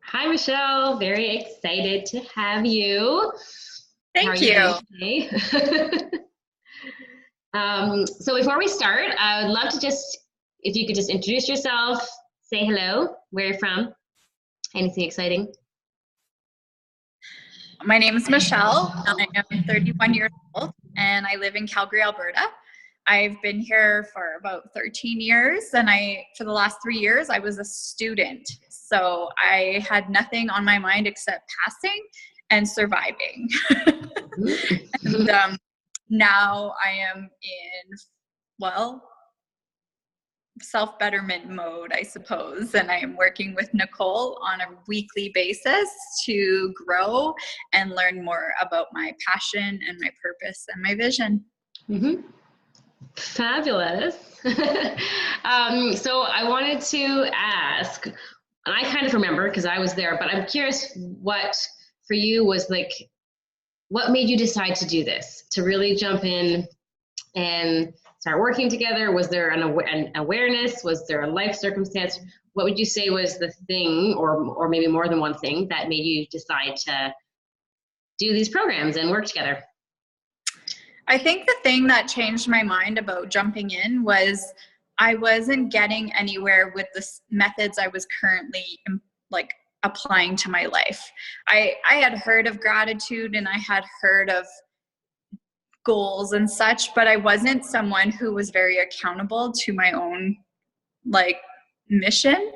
Hi, Michelle. Very excited to have you. How are Thank you you. doing today? So before we start, I would love to if you could just introduce yourself, say hello, where you're from, anything exciting. My name is Michelle. I am 31 years old and I live in Calgary, Alberta. I've been here for about 13 years and for the last 3 years, I was a student. So I had nothing on my mind except passing and surviving. and Now I am in, well, self-betterment mode, I suppose. And I am working with Nicole on a weekly basis to grow and learn more about my passion and my purpose and my vision. Mm-hmm. Fabulous. So I wanted to ask, and I kind of remember because I was there, but I'm curious what for you was like, what made you decide to do this, to really jump in and start working together? Was there an awareness? Was there a life circumstance? What would you say was the thing, or maybe more than one thing, that made you decide to do these programs and work together? I think the thing that changed my mind about jumping in was I wasn't getting anywhere with the methods I was currently like applying to my life. I had heard of gratitude and I had heard of goals and such, but I wasn't someone who was very accountable to my own like mission.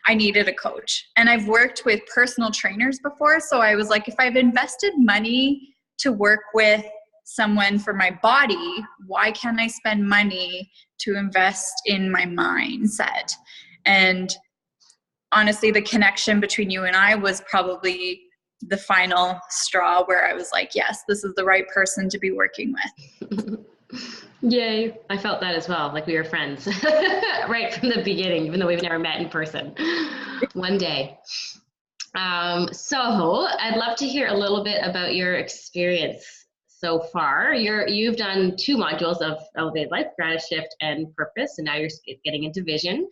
I needed a coach. And I've worked with personal trainers before, so I was like, if I've invested money to work with someone for my body, why can't I spend money to invest in my mindset? And honestly, the connection between you and I was probably the final straw where I was like, yes, this is the right person to be working with. Yay. I felt that as well, like we were friends right from the beginning, even though we've never met in person. One day. So I'd love to hear a little bit about your experience so far. You've done two modules of Elevated Life, Gratitude Shift and Purpose, and now you're getting into Vision.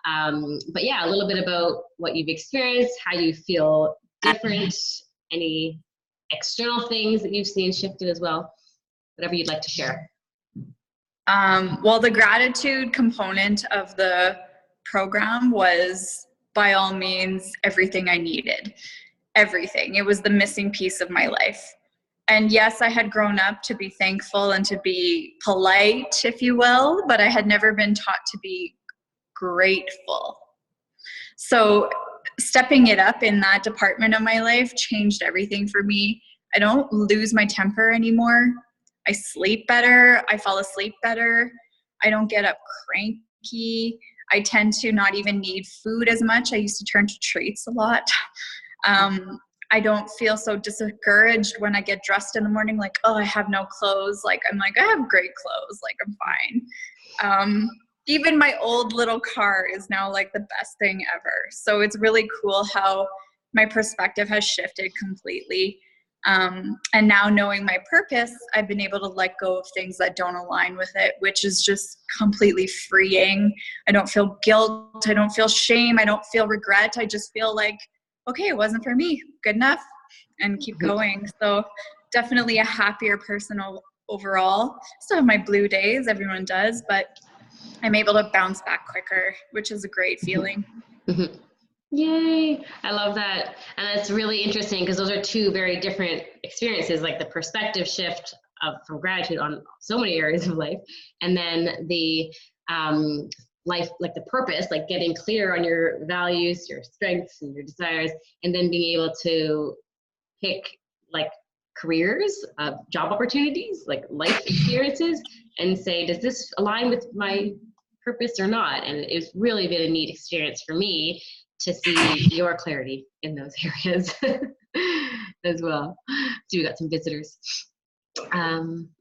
But yeah, a little bit about what you've experienced, how you feel different, any external things that you've seen shifted as well, whatever you'd like to share. Well, the gratitude component of the program was by all means everything I needed. Everything. It was the missing piece of my life. And yes, I had grown up to be thankful and to be polite, if you will, but I had never been taught to be grateful. So stepping it up in that department of my life changed everything for me. I don't lose my temper anymore. I sleep better. I fall asleep better. I don't get up cranky. I tend to not even need food as much. I used to turn to treats a lot. I don't feel so discouraged when I get dressed in the morning, like, oh, I have no clothes. Like, I'm like, I have great clothes. Like, I'm fine. Even my old little car is now like the best thing ever. So it's really cool how my perspective has shifted completely. And now knowing my purpose, I've been able to let go of things that don't align with it, which is just completely freeing. I don't feel guilt. I don't feel shame. I don't feel regret. I just feel like, okay, it wasn't for me. Good enough, and keep going. So definitely a happier person overall. Still have my blue days, everyone does, but I'm able to bounce back quicker, which is a great feeling. Yay. I love that. And it's really interesting because those are two very different experiences, like the perspective shift from gratitude on so many areas of life. And then the life, like the purpose, like getting clear on your values, your strengths and your desires, and then being able to pick like careers, job opportunities, like life experiences, and say, does this align with my purpose or not? And it's really been a neat experience for me to see your clarity in those areas as well. So we got some visitors.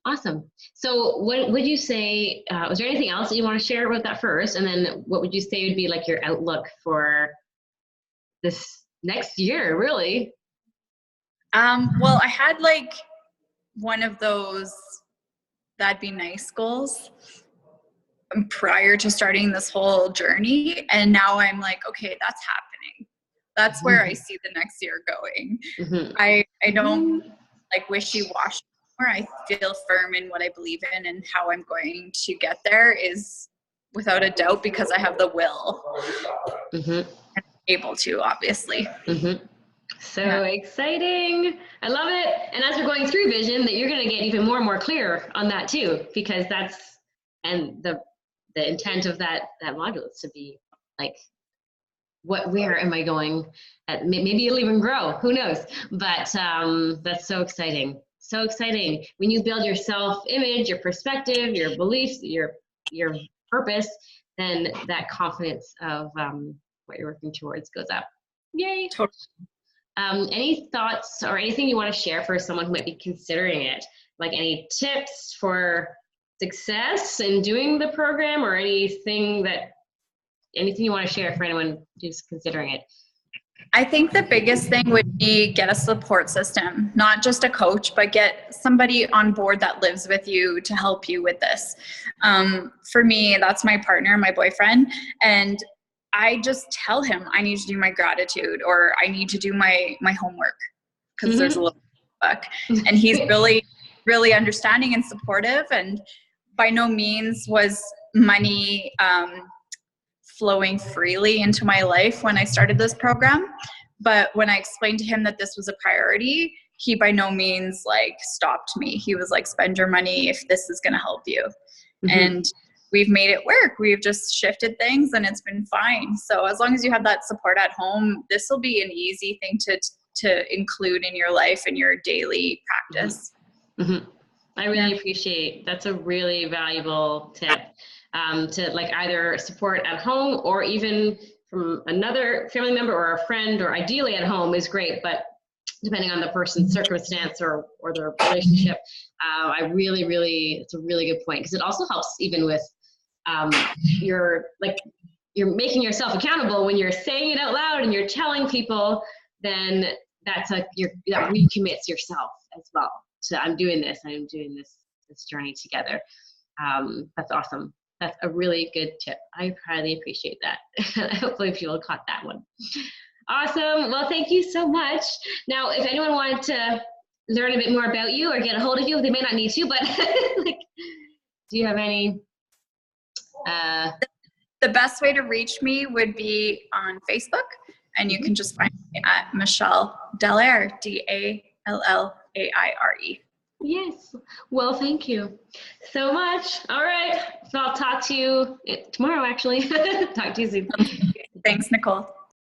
Awesome. So what would you say, was there anything else that you want to share about that first? And then what would you say would be like your outlook for this next year, really? Well, I had like one of those that'd be nice goals prior to starting this whole journey. And now I'm like, okay, that's happening. That's where I see the next year going. Mm-hmm. I don't like wishy-washy anymore. I feel firm in what I believe in, and how I'm going to get there is without a doubt because I have the will. Mm-hmm. And able to, obviously. Mm-hmm. So exciting. I love it. And as we're going through vision, that you're going to get even more and more clear on that too, because that's, and the intent of that module is to be like, where am I going? Maybe it'll even grow, who knows? But that's so exciting. So exciting. When you build your self-image, your perspective, your beliefs, your purpose, then that confidence of what you're working towards goes up. Yay. Totally. Any thoughts or anything you want to share for someone who might be considering it? Like any tips for success in doing the program, or anything you want to share for anyone who's considering it? I think the biggest thing would be get a support system, not just a coach, but get somebody on board that lives with you to help you with this. For me, that's my partner, my boyfriend, and I just tell him I need to do my gratitude, or I need to do my homework, because there's a little book, and he's really, really understanding and supportive. And by no means was money flowing freely into my life when I started this program. But when I explained to him that this was a priority, he by no means like stopped me. He was like, spend your money if this is going to help you. And we've made it work. We've just shifted things and it's been fine. So as long as you have that support at home, this will be an easy thing to include in your life and your daily practice. I really appreciate, that's a really valuable tip, to like either support at home or even from another family member or a friend, or ideally at home is great, but depending on the person's circumstance or their relationship, it's a really good point, because it also helps even with you're making yourself accountable when you're saying it out loud and you're telling people, then that's that recommits yourself as well. So I'm doing this journey together. That's awesome. That's a really good tip. I highly appreciate that. Hopefully people caught that one. Awesome. Well, thank you so much. Now, if anyone wanted to learn a bit more about you or get a hold of you, they may not need to, but like, do you have any? The best way to reach me would be on Facebook, and you can just find me at Michelle Dallaire, Dallaire. Yes. Well, thank you so much. All right. So I'll talk to you tomorrow, actually. Talk to you soon. Thanks, Nicole.